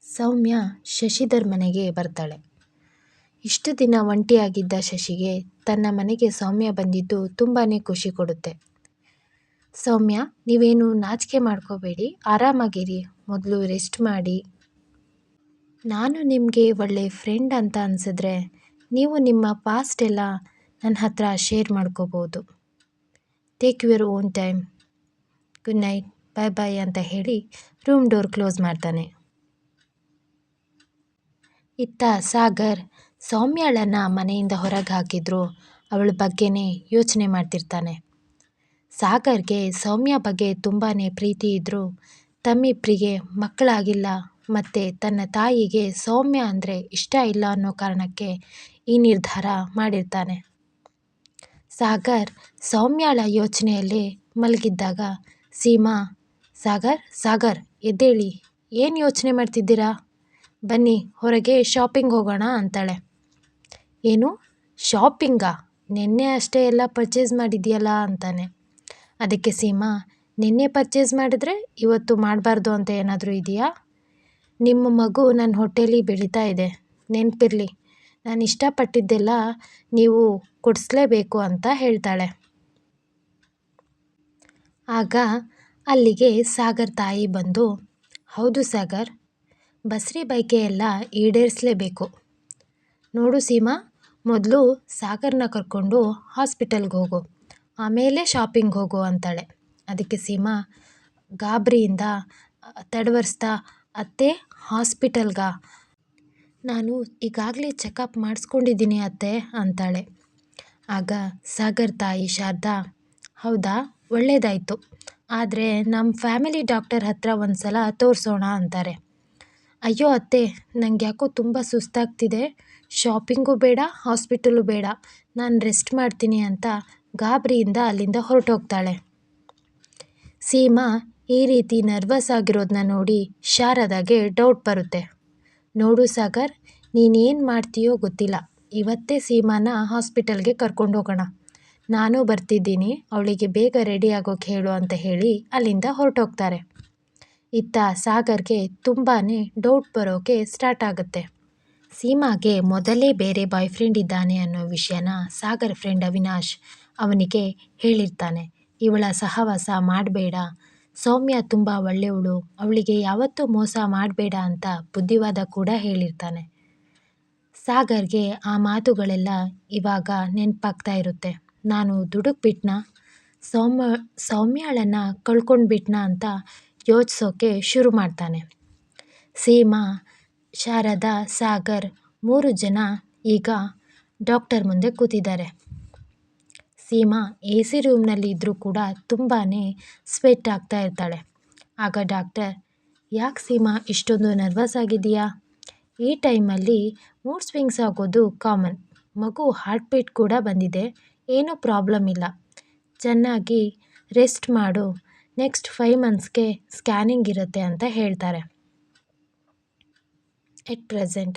ಸೌಮ್ಯ ಶಶಿಧರ್ ಮನೆಗೆ ಬರ್ತಾಳೆ. ಇಷ್ಟು ದಿನ ಒಂಟಿಯಾಗಿದ್ದ ಶಶಿಗೆ ತನ್ನ ಮನೆಗೆ ಸೌಮ್ಯ ಬಂದಿದ್ದು ತುಂಬಾ ಖುಷಿ ಕೊಡುತ್ತೆ. ಸೌಮ್ಯ, ನೀವೇನು ನಾಚಿಕೆ ಮಾಡ್ಕೋಬೇಡಿ, ಆರಾಮಾಗಿರಿ, ಮೊದಲು ರೆಸ್ಟ್ ಮಾಡಿ. ನಾನು ನಿಮಗೆ ಒಳ್ಳೆ ಫ್ರೆಂಡ್ ಅಂತ ಅನಿಸಿದ್ರೆ ನೀವು ನಿಮ್ಮ ಪಾಸ್ಟ್ ಎಲ್ಲ ನನ್ನ ಹತ್ರ ಶೇರ್ ಮಾಡ್ಕೋಬೋದು. Take your own time. Good night, bye bye ಅಂತ ಹೇಳಿ ರೂಮ್ ಡೋರ್ ಕ್ಲೋಸ್ ಮಾಡ್ತಾನೆ. ಇತ್ತ ಸಾಗರ್ ಸೌಮ್ಯಾಳನ್ನು ಮನೆಯಿಂದ ಹೊರಗೆ ಹಾಕಿದ್ರು ಅವಳ ಬಗ್ಗೆನೇ ಯೋಚನೆ ಮಾಡ್ತಿರ್ತಾನೆ. ಸಾಗರ್ಗೆ ಸೌಮ್ಯ ಬಗ್ಗೆ ತುಂಬಾ ಪ್ರೀತಿ ಇದ್ದರೂ ತಮ್ಮಿಬ್ಬರಿಗೆ ಮಕ್ಕಳಾಗಿಲ್ಲ ಮತ್ತು ತನ್ನ ತಾಯಿಗೆ ಸೌಮ್ಯ ಅಂದರೆ ಇಷ್ಟ ಇಲ್ಲ ಅನ್ನೋ ಕಾರಣಕ್ಕೆ ಈ ನಿರ್ಧಾರ ಮಾಡಿರ್ತಾನೆ. ಸಾಗರ್ ಸೌಮ್ಯಾಳ ಯೋಚನೆಯಲ್ಲಿ ಮಲಗಿದ್ದಾಗ ಸೀಮಾ, ಸಾಗರ್ ಎದ್ದೇಳಿ, ಏನು ಯೋಚನೆ ಮಾಡ್ತಿದ್ದೀರಾ, ಬನ್ನಿ ಹೊರಗೆ ಶಾಪಿಂಗ್ ಹೋಗೋಣ ಅಂತಾಳೆ. ಏನು ಶಾಪಿಂಗಾ, ನಿನ್ನೆ ಅಷ್ಟೇ ಎಲ್ಲ ಪರ್ಚೇಸ್ ಮಾಡಿದ್ಯಲ್ಲ ಅಂತಾನೆ. ಅದಕ್ಕೆ ಸೀಮಾ, ನಿನ್ನೆ ಪರ್ಚೇಸ್ ಮಾಡಿದ್ರೆ ಇವತ್ತು ಮಾಡಬಾರ್ದು ಅಂತ ಏನಾದರೂ ಇದೆಯಾ? ನಿಮ್ಮ ಮಗು ನನ್ನ ಹೊಟ್ಟೆಲಿ ಬೆಳೀತಾ ಇದೆ, ನೆನಪಿರಲಿ, ನಾನು ಇಷ್ಟಪಟ್ಟಿದ್ದೆಲ್ಲ ನೀವು ಕೊಡಿಸ್ಲೇಬೇಕು ಅಂತ ಹೇಳ್ತಾಳೆ. ಆಗ ಅಲ್ಲಿಗೆ ಸಾಗರ್ ತಾಯಿ ಬಂದು, ಹೌದು ಸಾಗರ್, ಬಸ್ರಿ ಬೈಕೆ ಎಲ್ಲ ಈಡೇರಿಸಲೇಬೇಕು. ನೋಡು ಸೀಮಾ, ಮೊದಲು ಸಾಗರ್ನ ಕರ್ಕೊಂಡು ಹಾಸ್ಪಿಟಲ್ಗೆ ಹೋಗು, ಆಮೇಲೆ ಶಾಪಿಂಗ್ ಹೋಗು ಅಂತಾಳೆ. ಅದಕ್ಕೆ ಸೀಮಾ ಗಾಬರಿಯಿಂದ ತಡವರಿಸ್ತಾ, ಅತ್ತೆ ಹಾಸ್ಪಿಟಲ್ಗ, ನಾನು ಈಗಾಗಲೇ ಚೆಕಪ್ ಮಾಡಿಸ್ಕೊಂಡಿದ್ದೀನಿ ಅತ್ತೆ ಅಂತಾಳೆ. ಆಗ ಸಾಗರ್ ತಾಯಿ ಶಾರದಾ, ಹೌದಾ, ಒಳ್ಳೆಯದಾಯಿತು, ಆದರೆ ನಮ್ಮ ಫ್ಯಾಮಿಲಿ ಡಾಕ್ಟರ್ ಹತ್ರ ಒಂದು ಸಲ ತೋರಿಸೋಣ ಅಂತಾರೆ. ಅಯ್ಯೋ ಅತ್ತೆ, ನನಗೆ ಯಾಕೋ ತುಂಬ ಸುಸ್ತಾಗ್ತಿದೆ, ಶಾಪಿಂಗೂ ಬೇಡ ಹಾಸ್ಪಿಟಲು ಬೇಡ, ನಾನು ರೆಸ್ಟ್ ಮಾಡ್ತೀನಿ ಅಂತ ಗಾಬರಿಯಿಂದ ಅಲ್ಲಿಂದ ಹೊರಟೋಗ್ತಾಳೆ. ಸೀಮಾ ಈ ರೀತಿ ನರ್ವಸ್ ಆಗಿರೋದನ್ನ ನೋಡಿ ಶಾರದಾಗೆ ಡೌಟ್ ಬರುತ್ತೆ. ನೋಡು ಸಾಗರ್, ನೀನೇನು ಮಾಡ್ತೀಯೋ ಗೊತ್ತಿಲ್ಲ, ಇವತ್ತೇ ಸೀಮಾನ ಹಾಸ್ಪಿಟಲ್ಗೆ ಕರ್ಕೊಂಡು ಹೋಗೋಣ, ನಾನು ಬರ್ತಿದ್ದೀನಿ, ಅವಳಿಗೆ ಬೇಗ ರೆಡಿ ಆಗೋಕ್ಕೆ ಹೇಳು ಅಂತ ಹೇಳಿ ಅಲ್ಲಿಂದ ಹೊರಟೋಗ್ತಾರೆ. ಇತ್ತ ಸಾಗರ್ಗೆ ತುಂಬಾ ಡೌಟ್ ಬರೋಕ್ಕೆ ಸ್ಟಾರ್ಟ್ ಆಗುತ್ತೆ. ಸೀಮಾಗೆ ಮೊದಲೇ ಬೇರೆ ಬಾಯ್ ಫ್ರೆಂಡ್ ಇದ್ದಾನೆ ಅನ್ನೋ ವಿಷಯನ ಸಾಗರ್ ಫ್ರೆಂಡ್ ಅವಿನಾಶ್ ಅವನಿಗೆ ಹೇಳಿರ್ತಾನೆ. ಇವಳ ಸಹವಾಸ ಮಾಡಬೇಡ, ಸೌಮ್ಯ ತುಂಬ ಒಳ್ಳೆಯವಳು, ಅವಳಿಗೆ ಯಾವತ್ತೂ ಮೋಸ ಮಾಡಬೇಡ ಅಂತ ಬುದ್ಧಿವಾದ ಕೂಡ ಹೇಳಿರ್ತಾನೆ. ಸಾಗರ್ಗೆ ಆ ಮಾತುಗಳೆಲ್ಲ ಇವಾಗ ನೆನಪಾಗ್ತಾ ಇರುತ್ತೆ. ನಾನು ದುಡುಕ್ಬಿಟ್ನಾ, ಸೌಮ್ಯಾಳನ್ನು ಕಳ್ಕೊಂಡ್ಬಿಟ್ನಾ ಅಂತ ಯೋಚಿಸೋಕ್ಕೆ ಶುರು ಮಾಡ್ತಾನೆ. ಸೀಮಾ, ಶಾರದಾ, ಸಾಗರ್ 3 ಜನ ಈಗ ಡಾಕ್ಟರ್ ಮುಂದೆ ಕೂತಿದ್ದಾರೆ. ಸೀಮಾ ಎ ಸಿ ರೂಮ್ನಲ್ಲಿ ಇದ್ದರೂ ಕೂಡ ತುಂಬಾ ಸ್ವೆಟ್ ಆಗ್ತಾ ಇರ್ತಾಳೆ. ಆಗ ಡಾಕ್ಟರ್, ಯಾಕೆ ಸೀಮಾ ಇಷ್ಟೊಂದು ನರ್ವಸ್ ಆಗಿದೆಯಾ? ಈ ಟೈಮಲ್ಲಿ ಮೂಡ್ ಸ್ವಿಂಗ್ಸ್ ಆಗೋದು ಕಾಮನ್, ಮಗು ಹಾರ್ಟ್ ಬೀಟ್ ಕೂಡ ಬಂದಿದೆ, ಏನೂ ಪ್ರಾಬ್ಲಮ್ ಇಲ್ಲ, ಚೆನ್ನಾಗಿ ರೆಸ್ಟ್ ಮಾಡು, ನೆಕ್ಸ್ಟ್ 5 ಮಂತ್ಸ್ಗೆ ಸ್ಕ್ಯಾನಿಂಗ್ ಇರುತ್ತೆ ಅಂತ ಹೇಳ್ತಾರೆ. ಎಟ್ ಪ್ರೆಸೆಂಟ್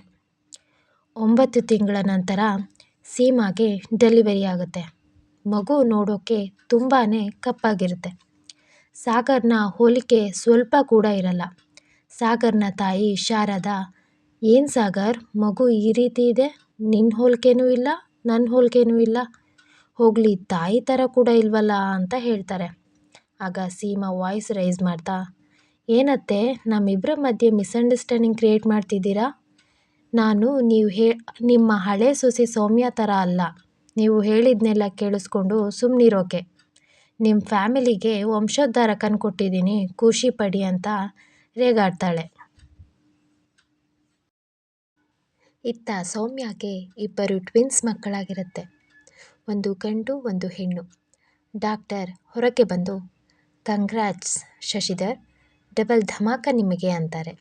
9 ತಿಂಗಳ ನಂತರ ಸೀಮಾಗೆ ಡೆಲಿವರಿ ಆಗುತ್ತೆ. ಮಗು ನೋಡೋಕ್ಕೆ ತುಂಬಾ ಕಪ್ಪಾಗಿರುತ್ತೆ. ಸಾಗರ್ನ ಹೋಲಿಕೆ ಸ್ವಲ್ಪ ಕೂಡ ಇರಲ್ಲ. ಸಾಗರ್ನ ತಾಯಿ ಶಾರದಾ, ಏನು ಸಾಗರ್, ಮಗು ಈ ರೀತಿ ಇದೆ, ನಿನ್ನ ಹೋಲಿಕೆನೂ ಇಲ್ಲ, ನನ್ನ ಹೋಲಿಕೆನೂ ಇಲ್ಲ, ಹೋಗಲಿ ತಾಯಿ ಥರ ಕೂಡ ಇಲ್ವಲ್ಲ ಅಂತ ಹೇಳ್ತಾರೆ. ಆಗ ಸೀಮಾ ವಾಯ್ಸ್ ರೈಸ್ ಮಾಡ್ತಾ, ಏನತ್ತೆ, ನಮ್ಮಿಬ್ಬರ ಮಧ್ಯೆ ಮಿಸ್ಅಂಡರ್ಸ್ಟ್ಯಾಂಡಿಂಗ್ ಕ್ರಿಯೇಟ್ ಮಾಡ್ತಿದ್ದೀರಾ? ನಾನು ನಿಮ್ಮ ಹಳೆ ಸೊಸೆ ಸೌಮ್ಯ ಥರ ಅಲ್ಲ, ನೀವು ಹೇಳಿದ್ನೆಲ್ಲ ಕೇಳಿಸ್ಕೊಂಡು ಸುಮ್ಮನಿರೋಕೆ. ನಿಮ್ಮ ಫ್ಯಾಮಿಲಿಗೆ ವಂಶೋದ್ಧಾರ ಕೊಟ್ಟಿದ್ದೀನಿ, ಖುಷಿ ಪಡಿ ಅಂತ ರೇಗಾಡ್ತಾಳೆ. ಇತ್ತ ಸೌಮ್ಯಗೆ 2 ಟ್ವಿನ್ಸ್ ಮಕ್ಕಳಾಗಿರುತ್ತೆ, ಒಂದು ಗಂಡು ಒಂದು ಹೆಣ್ಣು. ಡಾಕ್ಟರ್ ಹೊರಗೆ ಬಂದು, ಕಂಗ್ರ್ಯಾಟ್ಸ್ ಶಶಿಧರ್, ಡಬಲ್ ಧಮಾಕ ನಿಮಗೆ ಅಂತಾರೆ.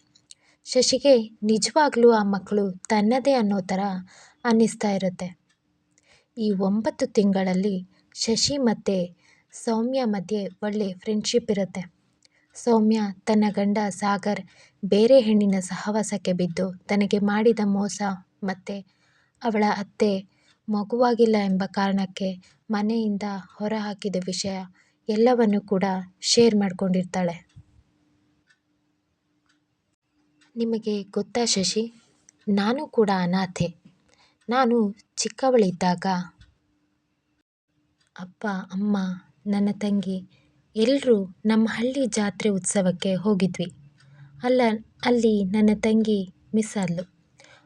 ಶಶಿಗೆ ನಿಜವಾಗ್ಲೂ ಆ ಮಕ್ಕಳು ತನ್ನದೇ ಅನ್ನೋ ಥರ ಅನ್ನಿಸ್ತಾ ಇರುತ್ತೆ. ಈ 9 ತಿಂಗಳಲ್ಲಿ ಶಶಿ ಮತ್ತು ಸೌಮ್ಯ ಮಧ್ಯೆ ಒಳ್ಳೆ ಫ್ರೆಂಡ್ಶಿಪ್ ಇರುತ್ತೆ. ಸೌಮ್ಯ ತನ್ನ ಗಂಡ ಸಾಗರ್ ಬೇರೆ ಹೆಣ್ಣಿನ ಸಹವಾಸಕ್ಕೆ ಬಿದ್ದು ತನಗೆ ಮಾಡಿದ ಮೋಸ ಮತ್ತು ಅವಳ ಅತ್ತೆ ಮಗುವಾಗಿಲ್ಲ ಎಂಬ ಕಾರಣಕ್ಕೆ ಮನೆಯಿಂದ ಹೊರಹಾಕಿದ ವಿಷಯ ಎಲ್ಲವನ್ನು ಕೂಡ ಶೇರ್ ಮಾಡ್ಕೊಂಡಿರ್ತಾಳೆ. ನಿಮಗೆ ಗೊತ್ತಾ ಶಶಿ, ನಾನು ಕೂಡ ಅನಾಥೆ. ನಾನು ಚಿಕ್ಕವಳಿದ್ದಾಗ ಅಪ್ಪ, ಅಮ್ಮ, ನನ್ನ ತಂಗಿ ಎಲ್ಲರೂ ನಮ್ಮ ಹಳ್ಳಿ ಜಾತ್ರೆ ಉತ್ಸವಕ್ಕೆ ಹೋಗಿದ್ವಿ. ಅಲ್ಲ ಅಲ್ಲಿ ನನ್ನ ತಂಗಿ ಮಿಸ್ ಆದ್ಲು.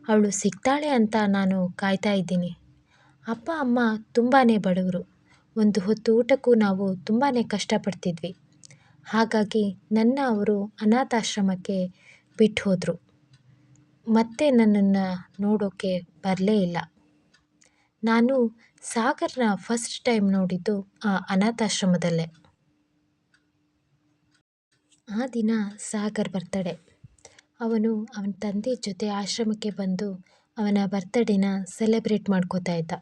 ಅವಳು ಸಿಗ್ತಾಳೆ ಅಂತ ನಾನು ಕಾಯ್ತಾ ಇದ್ದೀನಿ. ಅಪ್ಪ ಅಮ್ಮ ತುಂಬಾ ಬಡವರು. ಒಂದು ಹೊತ್ತು ಊಟಕ್ಕೂ ನಾವು ತುಂಬಾ ಕಷ್ಟಪಡ್ತಿದ್ವಿ. ಹಾಗಾಗಿ ನನ್ನ ಅವರು ಅನಾಥಾಶ್ರಮಕ್ಕೆ ಬಿಟ್ಟು ಹೋದರು. ಮತ್ತೆ ನನ್ನನ್ನು ನೋಡೋಕ್ಕೆ ಬರಲೇ ಇಲ್ಲ. ನಾನು ಸಾಗರ್ನ ಫಸ್ಟ್ ಟೈಮ್ ನೋಡಿದ್ದು ಆ ಅನಾಥಾಶ್ರಮದಲ್ಲೇ. ಆ ದಿನ ಸಾಗರ್ ಬರ್ತಡೇ. ಅವನು ಅವನ ತಂದೆ ಜೊತೆ ಆಶ್ರಮಕ್ಕೆ ಬಂದು ಅವನ ಬರ್ತಡೇನ ಸೆಲೆಬ್ರೇಟ್ ಮಾಡ್ಕೋತಾ ಇದ್ದ.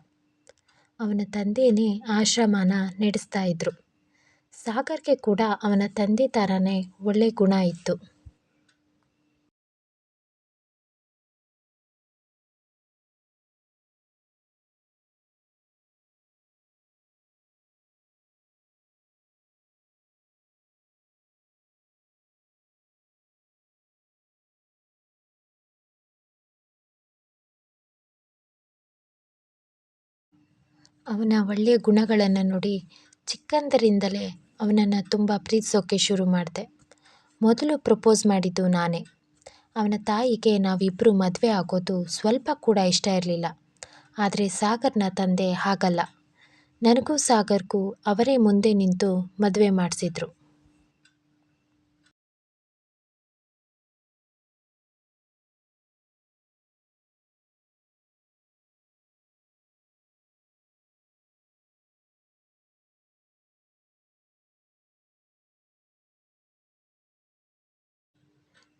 ಅವನ ತಂದೆಯೇ ಆಶ್ರಮನ ನಡೆಸ್ತಾ ಇದ್ರು. ಸಾಗರ್ಗೆ ಕೂಡ ಅವನ ತಂದೆ ಥರನೇ ಒಳ್ಳೆ ಗುಣ ಇತ್ತು. ಅವನ ಒಳ್ಳೆಯ ಗುಣಗಳನ್ನು ನೋಡಿ ಚಿಕ್ಕಂದರಿಂದಲೇ ಅವನನ್ನು ತುಂಬ ಪ್ರೀತಿಸೋಕ್ಕೆ ಶುರು ಮಾಡಿದೆ. ಮೊದಲು ಪ್ರಪೋಸ್ ಮಾಡಿದ್ದು ನಾನೇ. ಅವನ ತಾಯಿಗೆ ನಾವಿಬ್ಬರು ಮದುವೆ ಆಗೋದು ಸ್ವಲ್ಪ ಕೂಡ ಇಷ್ಟ ಇರಲಿಲ್ಲ. ಆದರೆ ಸಾಗರ್ನ ತಂದೆ ಹಾಗಲ್ಲ. ನನಗೂ ಸಾಗರ್ಗೂ ಅವರೇ ಮುಂದೆ ನಿಂತು ಮದುವೆ ಮಾಡಿಸಿದ್ರು.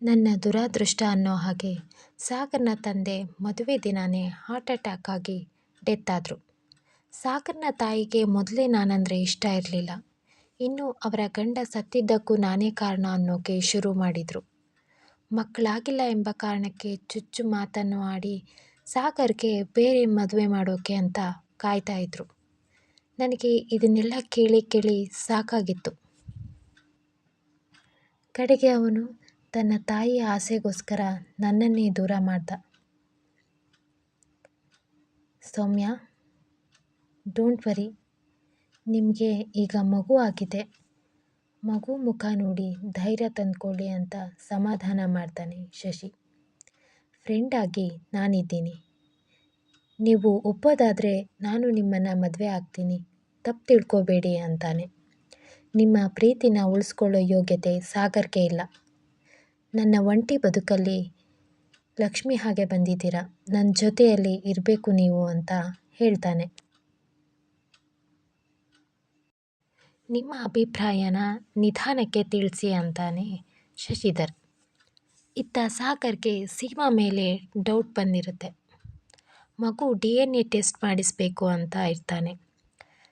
ನನ್ನ ದುರಾದೃಷ್ಟ ಅನ್ನೋ ಹಾಗೆ ಸಾಗರ್ನ ತಂದೆ ಮದುವೆ ದಿನವೇ ಹಾರ್ಟ್ ಅಟ್ಯಾಕ್ ಆಗಿ ಡೆತ್ ಆದರು. ಸಾಗರ್ನ ತಾಯಿಗೆ ಮೊದಲೇ ನಾನಂದರೆ ಇಷ್ಟ ಇರಲಿಲ್ಲ. ಇನ್ನು ಅವರ ಗಂಡ ಸತ್ತಿದ್ದಕ್ಕೂ ನಾನೇ ಕಾರಣ ಅನ್ನೋಕೆ ಶುರು ಮಾಡಿದರು. ಮಕ್ಕಳಾಗಿಲ್ಲ ಎಂಬ ಕಾರಣಕ್ಕೆ ಚುಚ್ಚು ಮಾತನ್ನು ಆಡಿ ಸಾಗರ್ಗೆ ಬೇರೆ ಮದುವೆ ಮಾಡೋಕೆ ಅಂತ ಕಾಯ್ತಾ ಇದ್ರು. ನನಗೆ ಇದನ್ನೆಲ್ಲ ಕೇಳಿ ಕೇಳಿ ಸಾಕಾಗಿತ್ತು. ಕಡೆಗೆ ಅವನು ತನ್ನ ತಾಯಿಯ ಆಸೆಗೋಸ್ಕರ ನನ್ನನ್ನೇ ದೂರ ಮಾಡ್ದ. ಸೌಮ್ಯ, ಡೋಂಟ್ ವರಿ, ನಿಮಗೆ ಈಗ ಮಗು ಆಗಿದೆ. ಮಗು ಮುಖ ನೋಡಿ ಧೈರ್ಯ ತಂದ್ಕೊಳ್ಳಿ ಅಂತ ಸಮಾಧಾನ ಮಾಡ್ತಾನೆ ಶಶಿ. ಫ್ರೆಂಡ್ ಆಗಿ ನಾನಿದ್ದೀನಿ. ನೀವು ಒಪ್ಪೋದಾದರೆ ನಾನು ನಿಮ್ಮನ್ನು ಮದುವೆ ಆಗ್ತೀನಿ, ತಪ್ಪು ತಿಳ್ಕೊಬೇಡಿ ಅಂತಾನೆ. ನಿಮ್ಮ ಪ್ರೀತಿನ ಉಳಿಸ್ಕೊಳ್ಳೋ ಯೋಗ್ಯತೆ ಸಾಗರ್ಗೆ ಇಲ್ಲ. ನನ್ನ ಒಂಟಿ ಬದುಕಲ್ಲಿ ಲಕ್ಷ್ಮಿ ಹಾಗೆ ಬಂದಿದ್ದೀರಾ, ನನ್ನ ಜೊತೆಯಲ್ಲಿ ಇರಬೇಕು ನೀವು ಅಂತ ಹೇಳ್ತಾನೆ. ನಿಮ್ಮ ಅಭಿಪ್ರಾಯನ ನಿಧಾನಕ್ಕೆ ತಿಳಿಸಿ ಅಂತಾನೆ ಶಶಿಧರ್. ಇತ್ತ ಸಾಗರ್ಗೆ ಸೀಮಾ ಮೇಲೆ ಡೌಟ್ ಬಂದಿರುತ್ತೆ. ಮಗು DNA ಟೆಸ್ಟ್ ಮಾಡಿಸ್ಬೇಕು ಅಂತ ಇರ್ತಾನೆ.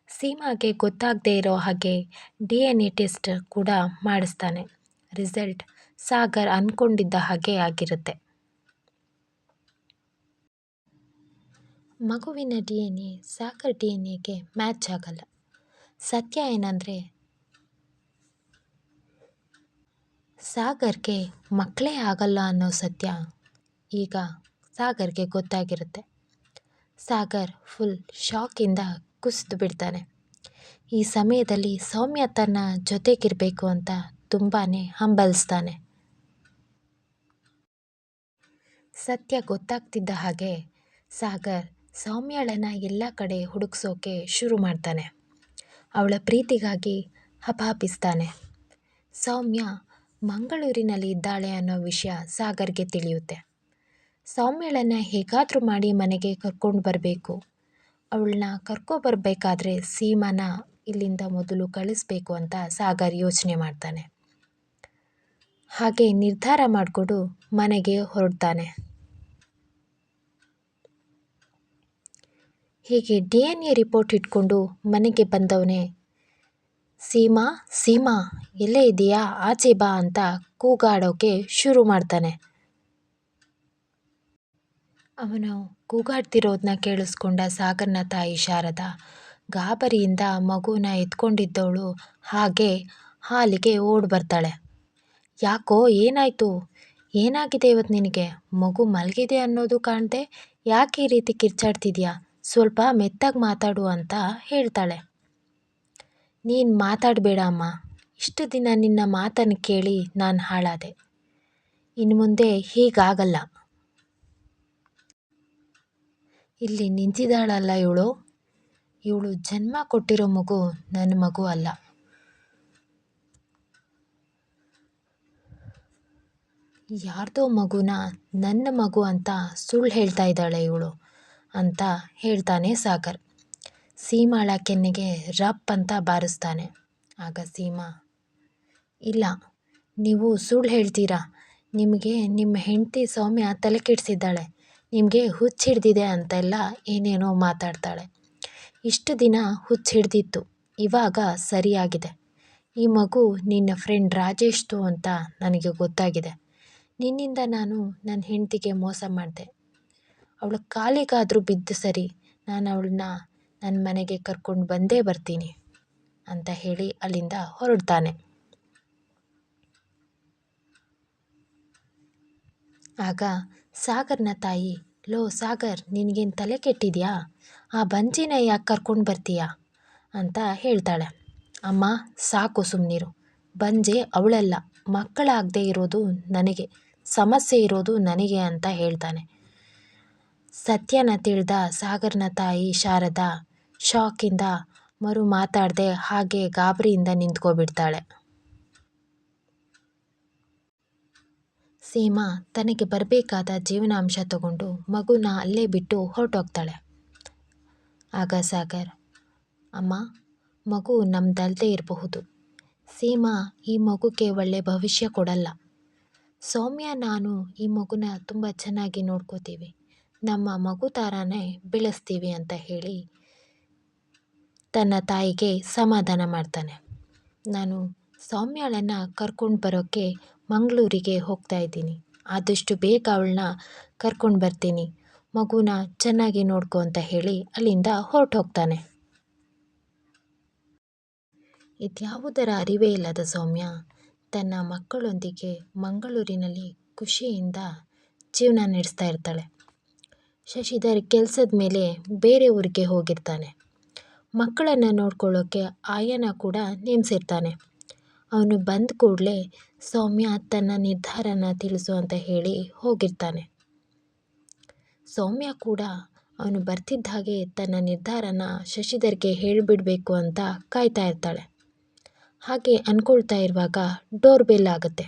ಸೀಮಾಗೆ ಗೊತ್ತಾಗದೇ ಇರೋ ಹಾಗೆ DNA ಟೆಸ್ಟ್ ಕೂಡ ಮಾಡಿಸ್ತಾನೆ. ರಿಸಲ್ಟ್ ಸಾಗರ್ ಅಂದ್ಕೊಂಡಿದ್ದ ಹಾಗೆ ಆಗಿರುತ್ತೆ. ಮಗುವಿನ DNA ಸಾಗರ್ DNAಗೆ ಮ್ಯಾಚ್ ಆಗಲ್ಲ. ಸತ್ಯ ಏನಂದರೆ ಸಾಗರ್ಗೆ ಮಕ್ಕಳೇ ಆಗಲ್ಲ ಅನ್ನೋ ಸತ್ಯ ಈಗ ಸಾಗರ್ಗೆ ಗೊತ್ತಾಗಿರುತ್ತೆ. ಸಾಗರ್ ಫುಲ್ ಶಾಕಿಂದ ಕುಸಿದು ಬಿಡ್ತಾನೆ. ಈ ಸಮಯದಲ್ಲಿ ಸೌಮ್ಯ ತನ್ನ ಜೊತೆಗಿರಬೇಕು ಅಂತ ತುಂಬಾ ಹಂಬಲಿಸ್ತಾನೆ. ಸತ್ಯ ಗೊತ್ತಾಗ್ತಿದ್ದ ಹಾಗೆ ಸಾಗರ್ ಸೌಮ್ಯಳನ್ನು ಎಲ್ಲ ಕಡೆ ಹುಡುಕ್ಸೋಕೆ ಶುರು ಮಾಡ್ತಾನೆ. ಅವಳ ಪ್ರೀತಿಗಾಗಿ ಹಪಾಪಿಸ್ತಾನೆ. ಸೌಮ್ಯ ಮಂಗಳೂರಿನಲ್ಲಿ ಇದ್ದಾಳೆ ಅನ್ನೋ ವಿಷಯ ಸಾಗರ್ಗೆ ತಿಳಿಯುತ್ತೆ. ಸೌಮ್ಯಳನ್ನು ಹೇಗಾದರೂ ಮಾಡಿ ಮನೆಗೆ ಕರ್ಕೊಂಡು ಬರಬೇಕು. ಅವಳನ್ನ ಕರ್ಕೊಬರ್ಬೇಕಾದ್ರೆ ಸೀಮಾನ ಇಲ್ಲಿಂದ ಮೊದಲು ಕಳಿಸ್ಬೇಕು ಅಂತ ಸಾಗರ್ ಯೋಚನೆ ಮಾಡ್ತಾನೆ. ಹಾಗೆ ನಿರ್ಧಾರ ಮಾಡಿಕೊಂಡು ಮನೆಗೆ ಹೊರಡ್ತಾನೆ. ಹೀಗೆ DNA ರಿಪೋರ್ಟ್ ಇಟ್ಕೊಂಡು ಮನೆಗೆ ಬಂದವನೇ ಸೀಮಾ ಸೀಮಾ ಎಲ್ಲೇ ಇದೆಯಾ, ಆಚೆ ಬಾ ಅಂತ ಕೂಗಾಡೋಕೆ ಶುರು ಮಾಡ್ತಾನೆ. ಅವನು ಕೂಗಾಡ್ತಿರೋದನ್ನ ಕೇಳಿಸ್ಕೊಂಡ ಸಾಗರ್ನ ತಾಯಿ ಶಾರದಾ ಗಾಬರಿಯಿಂದ ಮಗುನ ಎತ್ಕೊಂಡಿದ್ದವಳು ಹಾಗೆ ಹಾಲಿಗೆ ಓಡಿ ಬರ್ತಾಳೆ. ಯಾಕೋ ಏನಾಯಿತು, ಏನಾಗಿದೆ ಇವತ್ತು ನಿನಗೆ? ಮಗು ಮಲಗಿದೆ ಅನ್ನೋದು ಕಾಣದೆ ಯಾಕೆ ಈ ರೀತಿ ಕಿರ್ಚಾಡ್ತಿದ್ಯಾ? ಸ್ವಲ್ಪ ಮೆತ್ತಾಗಿ ಮಾತಾಡು ಅಂತ ಹೇಳ್ತಾಳೆ. ನೀನು ಮಾತಾಡಬೇಡ ಅಮ್ಮ. ಇಷ್ಟು ದಿನ ನಿನ್ನ ಮಾತನ್ನು ಕೇಳಿ ನಾನು ಹಾಳಾದೆ. ಇನ್ನು ಮುಂದೆ ಹೀಗಾಗಲ್ಲ. ಇಲ್ಲಿ ನಿಂತಿದ್ದಾಳಲ್ಲ ಇವಳು ಜನ್ಮ ಕೊಟ್ಟಿರೋ ಮಗು ನನ್ನ ಮಗು ಅಲ್ಲ. ಯಾರ್ದೋ ಮಗುನ ನನ್ನ ಮಗು ಅಂತ ಸುಳ್ಳು ಹೇಳ್ತಾ ಇದ್ದಾಳೆ ಇವಳು ಅಂತ ಹೇಳ್ತಾನೆ ಸಾಗರ್. ಸೀಮಾಳ ಕೆನ್ನೆಗೆ ರಪ್ ಅಂತ ಬಾರಿಸ್ತಾನೆ. ಆಗ ಸೀಮಾ, ಇಲ್ಲ, ನೀವು ಸುಳ್ಳು ಹೇಳ್ತೀರಾ. ನಿಮಗೆ ನಿಮ್ಮ ಹೆಂಡತಿ ಸೌಮ್ಯ ತಲೆ ಕೆಡಿಸಿದ್ದಾಳೆ. ನಿಮಗೆ ಹುಚ್ಚು ಹಿಡ್ದಿದೆ ಅಂತೆಲ್ಲ ಏನೇನೋ ಮಾತಾಡ್ತಾಳೆ. ಇಷ್ಟು ದಿನ ಹುಚ್ಚು ಹಿಡ್ದಿತ್ತು, ಇವಾಗ ಸರಿಯಾಗಿದೆ. ಈ ಮಗು ನಿನ್ನ ಫ್ರೆಂಡ್ ರಾಜೇಶ್ದು ಅಂತ ನನಗೆ ಗೊತ್ತಾಗಿದೆ. ನಿನ್ನಿಂದ ನಾನು ನನ್ನ ಹೆಂಡತಿಗೆ ಮೋಸ ಮಾಡಿದೆ. ಅವಳ ಕಾಲಿಗಾದರೂ ಬಿದ್ದು ಸರಿ, ನಾನು ಅವಳನ್ನ ನನ್ನ ಮನೆಗೆ ಕರ್ಕೊಂಡು ಬಂದೇ ಬರ್ತೀನಿ ಅಂತ ಹೇಳಿ ಅಲ್ಲಿಂದ ಹೊರಡ್ತಾನೆ. ಆಗ ಸಾಗರ್ನ ತಾಯಿ, ಲೋ ಸಾಗರ್, ನಿನಗೇನು ತಲೆ ಕೆಟ್ಟಿದ್ಯಾ? ಆ ಬಂಜಿನ ಯಾಕೆ ಕರ್ಕೊಂಡು ಬರ್ತೀಯಾ ಅಂತ ಹೇಳ್ತಾಳೆ. ಅಮ್ಮ ಸಾಕು, ಸುಮ್ಮನಿರು. ಬಂಜೆ ಅವಳಲ್ಲ, ಮಕ್ಕಳಾಗದೇ ಇರೋದು ನನಗೆ, ಸಮಸ್ಯೆ ಇರೋದು ನನಗೆ ಅಂತ ಹೇಳ್ತಾನೆ. ಸತ್ಯನ ತಿಳಿದ ಸಾಗರ್ನ ತಾಯಿ ಶಾರದಾ ಶಾಕಿಂದ ಮರು ಮಾತಾಡದೆ ಹಾಗೆ ಗಾಬರಿಯಿಂದ ನಿಂತ್ಕೊಬಿಡ್ತಾಳೆ. ಸೀಮಾ ತನಗೆ ಬರಬೇಕಾದ ಜೀವನಾಂಶ ತಗೊಂಡು ಮಗುನ ಅಲ್ಲೇ ಬಿಟ್ಟು ಹೊರಟೋಗ್ತಾಳೆ. ಆಗ ಸಾಗರ್, ಅಮ್ಮ, ಮಗು ನಮ್ದಲ್ಲದೆ ಇರಬಹುದು. ಸೀಮಾ ಈ ಮಗುಗೆ ಒಳ್ಳೆ ಭವಿಷ್ಯ ಕೊಡಲ್ಲ. ಸೌಮ್ಯ ನಾನು ಈ ಮಗುನ ತುಂಬ ಚೆನ್ನಾಗಿ ನೋಡ್ಕೋತೀವಿ, ನಮ್ಮ ಮಗು ಥರನೇ ಬೆಳೆಸ್ತೀವಿ ಅಂತ ಹೇಳಿ ತನ್ನ ತಾಯಿಗೆ ಸಮಾಧಾನ ಮಾಡ್ತಾನೆ. ನಾನು ಸೌಮ್ಯಳನ್ನು ಕರ್ಕೊಂಡು ಬರೋಕ್ಕೆ ಮಂಗಳೂರಿಗೆ ಹೋಗ್ತಾ ಇದ್ದೀನಿ. ಆದಷ್ಟು ಬೇಗ ಅವಳನ್ನ ಕರ್ಕೊಂಡು ಬರ್ತೀನಿ, ಮಗುನ ಚೆನ್ನಾಗಿ ನೋಡ್ಕೊ ಅಂತ ಹೇಳಿ ಅಲ್ಲಿಂದ ಹೊರಟು ಹೋಗ್ತಾನೆ. ಇದ್ಯಾವುದರ ಅರಿವೇ ಇಲ್ಲದ ಸೌಮ್ಯ ತನ್ನ ಮಕ್ಕಳೊಂದಿಗೆ ಮಂಗಳೂರಿನಲ್ಲಿ ಖುಷಿಯಿಂದ ಜೀವನ ನಡೆಸ್ತಾ ಇರ್ತಾಳೆ. ಶಶಿಧರ್ ಕೆಲಸದ ಮೇಲೆ ಬೇರೆ ಊರಿಗೆ ಹೋಗಿರ್ತಾನೆ. ಮಕ್ಕಳನ್ನು ನೋಡ್ಕೊಳ್ಳೋಕ್ಕೆ ಆಯನ ಕೂಡ ನೇಮಿಸಿರ್ತಾನೆ. ಅವನು ಬಂದ ಕೂಡಲೇ ಸೌಮ್ಯ ತನ್ನ ನಿರ್ಧಾರನ ತಿಳಿಸು ಅಂತ ಹೇಳಿ ಹೋಗಿರ್ತಾನೆ. ಸೌಮ್ಯ ಕೂಡ ಅವನು ಬರ್ತಿದ್ದ ಹಾಗೆ ತನ್ನ ನಿರ್ಧಾರನ ಶಶಿಧರ್ಗೆ ಹೇಳಿಬಿಡಬೇಕು ಅಂತ ಕಾಯ್ತಾ ಇರ್ತಾಳೆ. ಹಾಗೆ ಅಂದ್ಕೊಳ್ತಾ ಇರುವಾಗ ಡೋರ್ ಬೆಲ್ ಆಗುತ್ತೆ.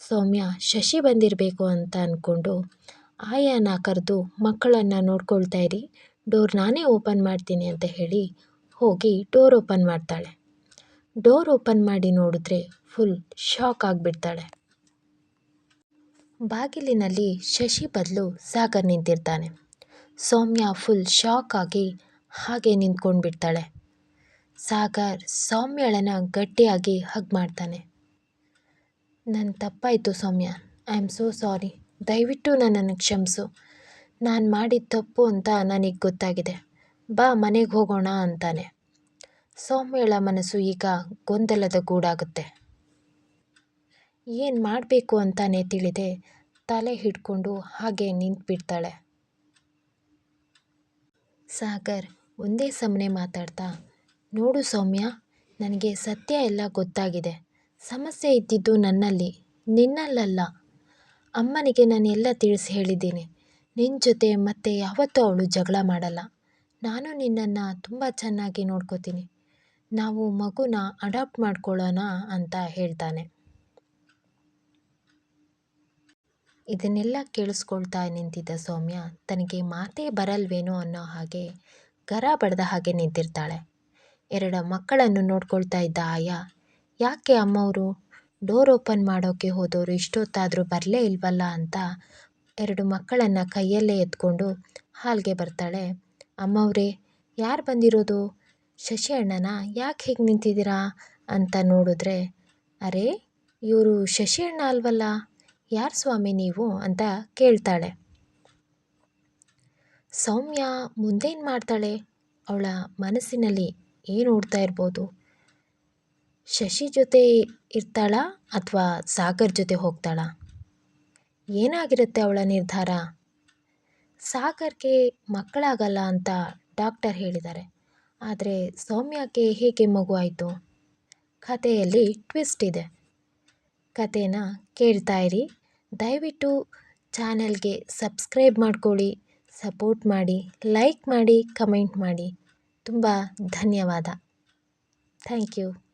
ಸೌಮ್ಯ ಶಶಿ ಬಂದಿರಬೇಕು ಅಂತ ಅಂದ್ಕೊಂಡು ಆಯನ ಕರೆದು, ಮಕ್ಕಳನ್ನು ನೋಡ್ಕೊಳ್ತಾ ಇರಿ, ಡೋರ್ ನಾನೇ ಓಪನ್ ಮಾಡ್ತೀನಿ ಅಂತ ಹೇಳಿ ಹೋಗಿ ಡೋರ್ ಓಪನ್ ಮಾಡ್ತಾಳೆ. ಡೋರ್ ಓಪನ್ ಮಾಡಿ ನೋಡಿದ್ರೆ ಫುಲ್ ಶಾಕ್ ಆಗಿಬಿಡ್ತಾಳೆ. ಬಾಗಿಲಿನಲ್ಲಿ ಶಶಿ ಬದಲು ಸಾಗರ್ ನಿಂತಿರ್ತಾನೆ. ಸೌಮ್ಯ ಫುಲ್ ಶಾಕ್ ಆಗಿ ಹಾಗೆ ನಿಂತ್ಕೊಂಡು ಬಿಡ್ತಾಳೆ. ಸಾಗರ್ ಸೌಮ್ಯಳನ್ನು ಗಟ್ಟಿಯಾಗಿ ಹಗ್ ಮಾಡ್ತಾನೆ. ನನ್ನ ತಪ್ಪಾಯಿತು ಸೌಮ್ಯ, ಐ ಆಮ್ ಸೋ ಸಾರಿ. ದಯವಿಟ್ಟು ನನ್ನನ್ನು ಕ್ಷಮಿಸು. ನಾನು ಮಾಡಿದ ತಪ್ಪು ಅಂತ ನನಗೆ ಗೊತ್ತಾಗಿದೆ. ಬಾ ಮನೆಗೆ ಹೋಗೋಣ ಅಂತಾನೆ. ಸೌಮ್ಯಳ ಮನಸ್ಸು ಈಗ ಗೊಂದಲದ ಗೂಡಾಗುತ್ತೆ. ಏನು ಮಾಡಬೇಕು ಅಂತಾನೆ ತಿಳಿದೆ ತಲೆ ಹಿಡ್ಕೊಂಡು ಹಾಗೆ ನಿಂತುಬಿಡ್ತಾಳೆ. ಸಾಗರ್ ಒಂದೇ ಸಮನೆ ಮಾತಾಡ್ತಾ, ನೋಡು ಸೌಮ್ಯ, ನನಗೆ ಸತ್ಯ ಎಲ್ಲ ಗೊತ್ತಾಗಿದೆ. ಸಮಸ್ಯೆ ಇದ್ದಿದ್ದು ನನ್ನಲ್ಲಿ, ನಿನ್ನಲ್ಲಲ್ಲ. ಅಮ್ಮನಿಗೆ ನಾನು ಎಲ್ಲ ತಿಳಿಸಿ ಹೇಳಿದ್ದೀನಿ. ನಿನ್ನ ಜೊತೆ ಮತ್ತೆ ಯಾವತ್ತೂ ಅವಳು ಜಗಳ ಮಾಡಲ್ಲ. ನಾನು ನಿನ್ನನ್ನು ತುಂಬ ಚೆನ್ನಾಗಿ ನೋಡ್ಕೋತೀನಿ. ನಾವು ಮಗುನ ಅಡಾಪ್ಟ್ ಮಾಡ್ಕೊಳ್ಳೋಣ ಅಂತ ಹೇಳ್ತಾನೆ. ಇದನ್ನೆಲ್ಲ ಕೇಳಿಸ್ಕೊಳ್ತಾ ನಿಂತಿದ್ದ ಸೌಮ್ಯ ತನಗೆ ಮಾತೇ ಬರಲ್ವೇನೋ ಅನ್ನೋ ಹಾಗೆ ಗರ ಬಡ್ದ ಹಾಗೆ ನಿಂತಿರ್ತಾಳೆ. 2 ಮಕ್ಕಳನ್ನು ನೋಡ್ಕೊಳ್ತಾ ಇದ್ದ ಆಯ, ಯಾಕೆ ಅಮ್ಮವರು ಡೋರ್ ಓಪನ್ ಮಾಡೋಕ್ಕೆ ಹೋದವರು ಇಷ್ಟೊತ್ತಾದರೂ ಬರಲೇ ಇಲ್ವಲ್ಲ ಅಂತ 2 ಮಕ್ಕಳನ್ನು ಕೈಯಲ್ಲೇ ಎತ್ಕೊಂಡು ಹಾಲ್ಗೆ ಬರ್ತಾಳೆ. ಅಮ್ಮವ್ರೆ, ಯಾರು ಬಂದಿರೋದು? ಶಶಿ ಅಣ್ಣನ? ಯಾಕೆ ಹೀಗೆ ನಿಂತಿದ್ದೀರಾ ಅಂತ ನೋಡಿದ್ರೆ, ಅರೆ ಇವರು ಶಶಿ ಅಣ್ಣ ಅಲ್ವಲ್ಲ, ಯಾರು ಸ್ವಾಮಿ ನೀವು ಅಂತ ಕೇಳ್ತಾಳೆ. ಸೌಮ್ಯ ಮುಂದೇನು ಮಾಡ್ತಾಳೆ? ಅವಳ ಮನಸ್ಸಿನಲ್ಲಿ ಏನು ಓಡ್ತಾ ಇರ್ಬೋದು? ಶಶಿ ಜೊತೆ ಇರ್ತಾಳಾ ಅಥವಾ ಸಾಗರ್ ಜೊತೆ ಹೋಗ್ತಾಳಾ? ಏನಾಗಿರುತ್ತೆ ಅವಳ ನಿರ್ಧಾರ? ಸಾಗರ್ಗೆ ಮಕ್ಕಳಾಗಲ್ಲ ಅಂತ ಡಾಕ್ಟರ್ ಹೇಳಿದ್ದಾರೆ. ಆದರೆ ಸೌಮ್ಯಕ್ಕೆ ಹೇಗೆ ಮಗು ಆಯಿತು? ಕಥೆಯಲ್ಲಿ ಟ್ವಿಸ್ಟ್ ಇದೆ. ಕಥೆನ ಕೇಳ್ತಾ ಇರಿ. ದಯವಿಟ್ಟು ಚಾನೆಲ್ಗೆ ಸಬ್ಸ್ಕ್ರೈಬ್ ಮಾಡ್ಕೊಳ್ಳಿ, ಸಪೋರ್ಟ್ ಮಾಡಿ, ಲೈಕ್ ಮಾಡಿ, ಕಮೆಂಟ್ ಮಾಡಿ. ತುಂಬ ಧನ್ಯವಾದ. Thank you.